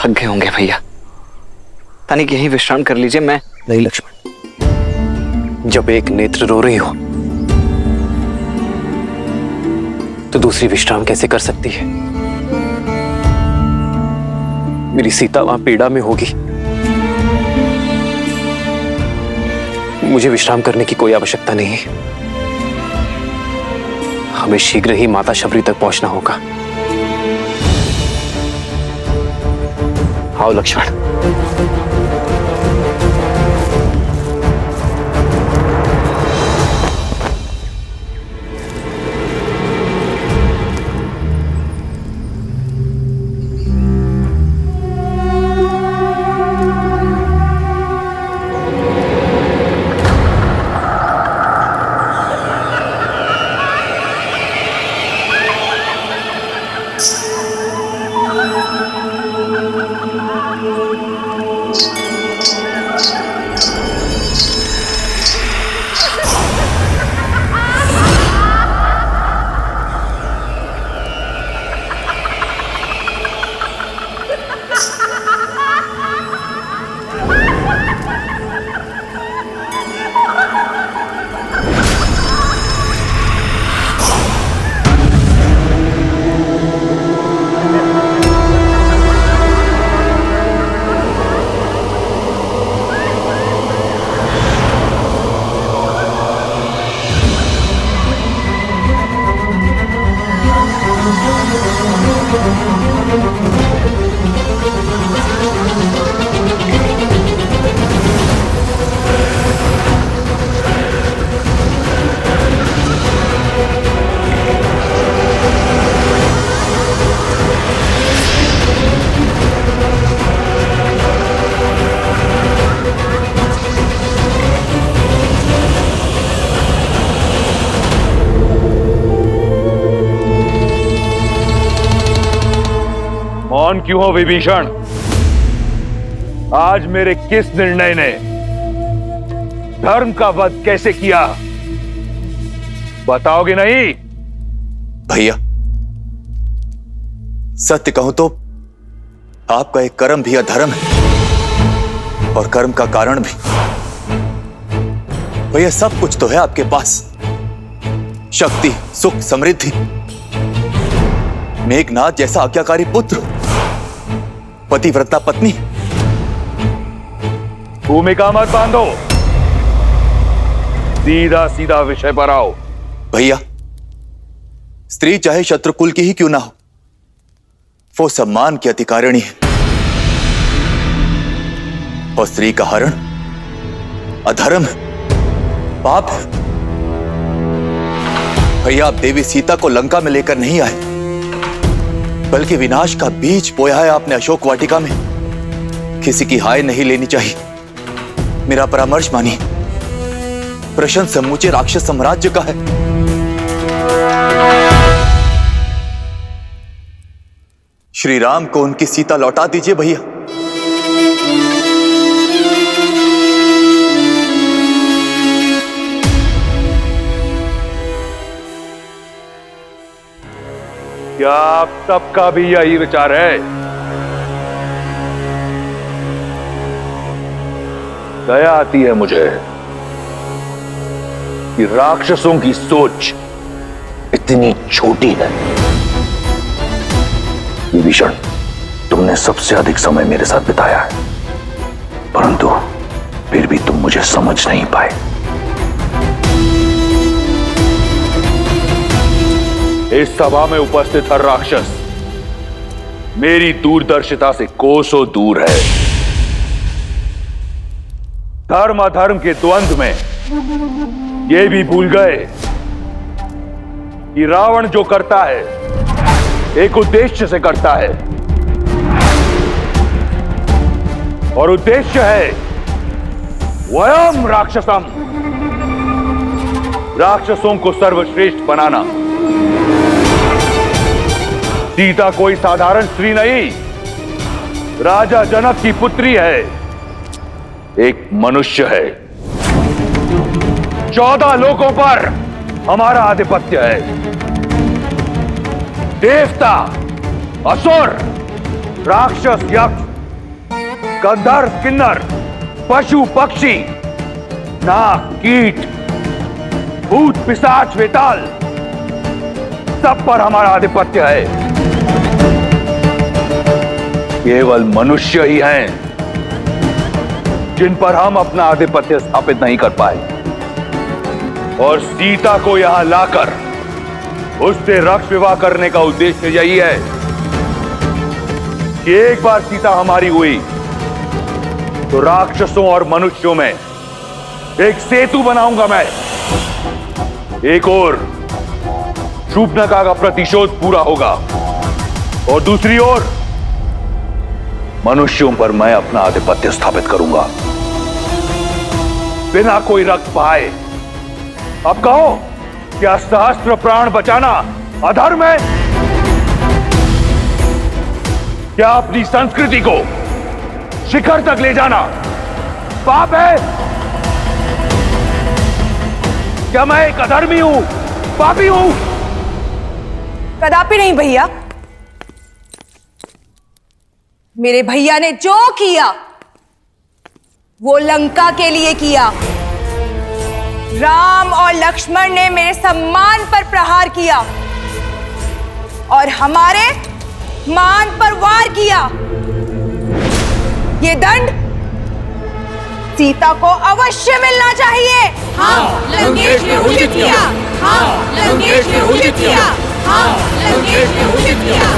थक गए होंगे भैया, तनिक यहीं विश्राम कर लीजिए। मैं नहीं लक्ष्मण, जब एक नेत्र रो रही हो तो दूसरी विश्राम कैसे कर सकती है? मेरी सीता वहां पीड़ा में होगी, मुझे विश्राम करने की कोई आवश्यकता नहीं है। हमें शीघ्र ही माता शबरी तक पहुंचना होगा। आओ लक्ष्मण। मौन क्यों हो विभीषण? आज मेरे किस निर्णय ने धर्म का वध कैसे किया, बताओगे नहीं? भैया, सत्य कहूं तो आपका एक कर्म भी अधर्म है और कर्म का कारण भी। भैया, सब कुछ तो है आपके पास, शक्ति, सुख, समृद्धि, मेघनाथ जैसा आज्ञाकारी पुत्र, पतिव्रता पत्नी। भूमिका मत बांधो, सीधा सीधा विषय पर आओ। भैया, स्त्री चाहे शत्रुकुल की ही क्यों ना हो, वो सम्मान की अधिकारिणी है और स्त्री का हरण अधर्म है, पाप है। भैया, आप देवी सीता को लंका में लेकर नहीं आए, बल्कि विनाश का बीज बोया है आपने अशोक वाटिका में। किसी की हाय नहीं लेनी चाहिए, मेरा परामर्श मानिए। प्रश्न समूचे राक्षस साम्राज्य का है। श्री राम को उनकी सीता लौटा दीजिए भैया। क्या आप सबका भी यही विचार है? दया आती है मुझे कि राक्षसों की सोच इतनी छोटी है। विभीषण, तुमने सबसे अधिक समय मेरे साथ बिताया है, परंतु फिर भी तुम मुझे समझ नहीं पाए। इस सभा में उपस्थित हर राक्षस मेरी दूरदर्शिता से कोसों दूर है। धर्म अधर्म के द्वंद्व में ये भी भूल गए कि रावण जो करता है एक उद्देश्य से करता है, और उद्देश्य है वयम राक्षसम, राक्षसों को सर्वश्रेष्ठ बनाना। सीता कोई साधारण स्त्री नहीं, राजा जनक की पुत्री है, एक मनुष्य है। 14 लोकों पर हमारा आधिपत्य है। देवता, असुर, राक्षस, यक्ष गंधर्व किन्नर, पशु पक्षी, नाग कीट, भूत पिशाच वेताल, सब पर हमारा आधिपत्य है। केवल मनुष्य ही हैं जिन पर हम अपना आधिपत्य स्थापित नहीं कर पाए। और सीता को यहां लाकर उससे रक्त विवाह करने का उद्देश्य यही है कि एक बार सीता हमारी हुई तो राक्षसों और मनुष्यों में एक सेतु बनाऊंगा मैं। एक ओर शूर्पणखा का प्रतिशोध पूरा होगा और दूसरी ओर मनुष्यों पर मैं अपना आधिपत्य स्थापित करूंगा बिना कोई रक्त बहाए। अब कहो, क्या सहस्त्र प्राण बचाना अधर्म है? क्या अपनी संस्कृति को शिखर तक ले जाना पाप है? क्या मैं एक अधर्मी हूं, पापी हूं? कदापि नहीं भैया। मेरे भैया ने जो किया वो लंका के लिए किया। राम और लक्ष्मण ने मेरे सम्मान पर प्रहार किया और हमारे मान पर वार किया। ये दंड सीता को अवश्य मिलना चाहिए। हाँ, लंकेश ने उचित किया। हाँ, लंकेश ने उचित किया। हाँ, लंकेश ने उचित किया।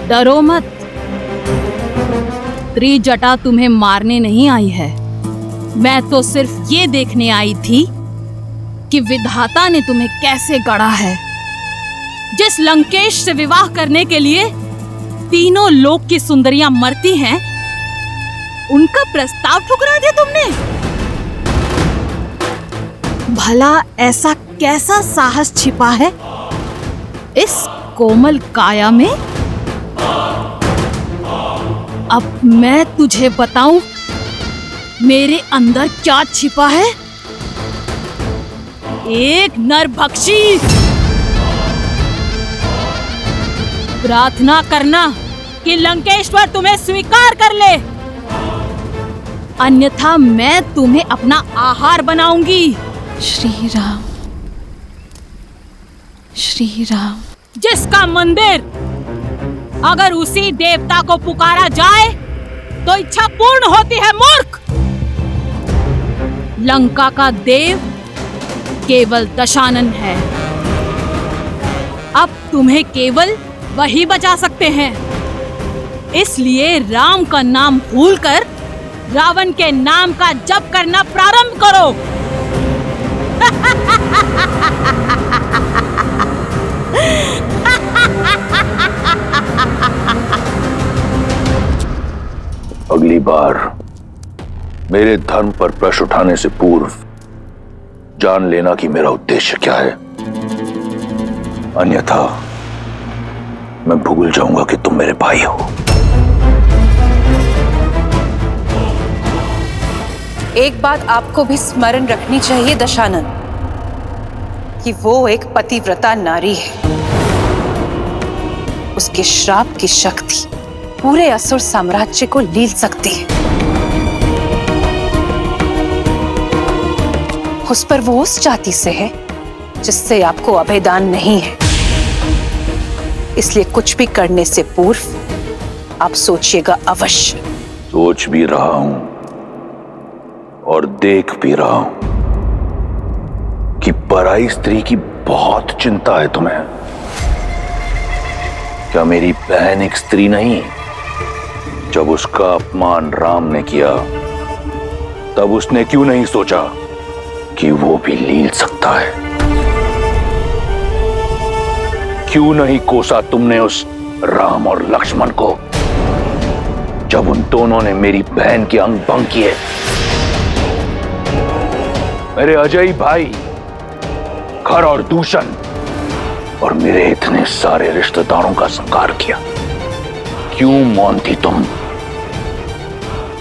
डरो मत, त्रिजटा तुम्हें मारने नहीं आई है। मैं तो सिर्फ ये देखने आई थी कि विधाता ने तुम्हें कैसे गढ़ा है। जिस लंकेश से विवाह करने के लिए तीनों लोक की सुंदरियां मरती हैं, उनका प्रस्ताव ठुकरा दिया तुमने। भला ऐसा कैसा साहस छिपा है इस कोमल काया में? अब मैं तुझे बताऊं मेरे अंदर क्या छिपा है। एक नरभक्षी। प्रार्थना करना कि लंकेश्वर तुम्हें स्वीकार कर ले, अन्यथा मैं तुम्हें अपना आहार बनाऊंगी। श्री राम, श्री राम। जिसका मंदिर अगर उसी देवता को पुकारा जाए तो इच्छा पूर्ण होती है मूर्ख। लंका का देव केवल दशानन है। अब तुम्हें केवल वही बचा सकते हैं। इसलिए राम का नाम भूलकर रावण के नाम का जप करना प्रारंभ करो। अगली बार मेरे धर्म पर प्रश्न उठाने से पूर्व जान लेना कि मेरा उद्देश्य क्या है, अन्यथा मैं भूल जाऊंगा कि तुम मेरे भाई हो। एक बात आपको भी स्मरण रखनी चाहिए दशानन, कि वो एक पतिव्रता नारी है। उसके श्राप की शक्ति पूरे असुर साम्राज्य को लील सकती है। उस पर वो उस जाति से है जिससे आपको अभेदान नहीं है। इसलिए कुछ भी करने से पूर्व आप सोचिएगा अवश्य। सोच भी रहा हूं और देख भी रहा हूं कि पराई स्त्री की बहुत चिंता है तुम्हें। क्या मेरी बहन एक स्त्री नहीं? जब उसका अपमान राम ने किया तब उसने क्यों नहीं सोचा कि वो भी लील सकता है? क्यों नहीं कोसा तुमने उस राम और लक्ष्मण को जब उन दोनों ने मेरी बहन के अंग भंग किए? मेरे अजय भाई खर और दूषण और मेरे इतने सारे रिश्तेदारों का संहार किया। क्यों मौन थी तुम?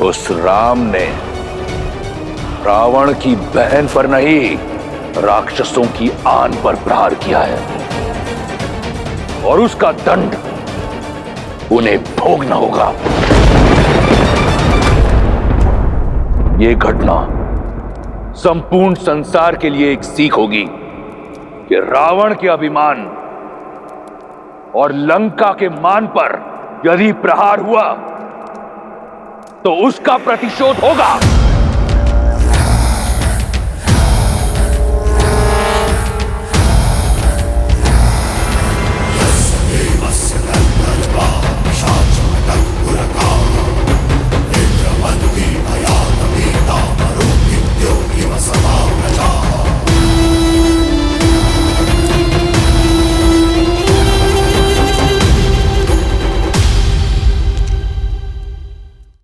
उस राम ने रावण की बहन पर नहीं, राक्षसों की आन पर प्रहार किया है और उसका दंड उन्हें भोगना होगा। यह घटना संपूर्ण संसार के लिए एक सीख होगी कि रावण के अभिमान और लंका के मान पर यदि प्रहार हुआ तो उसका प्रतिशोध होगा।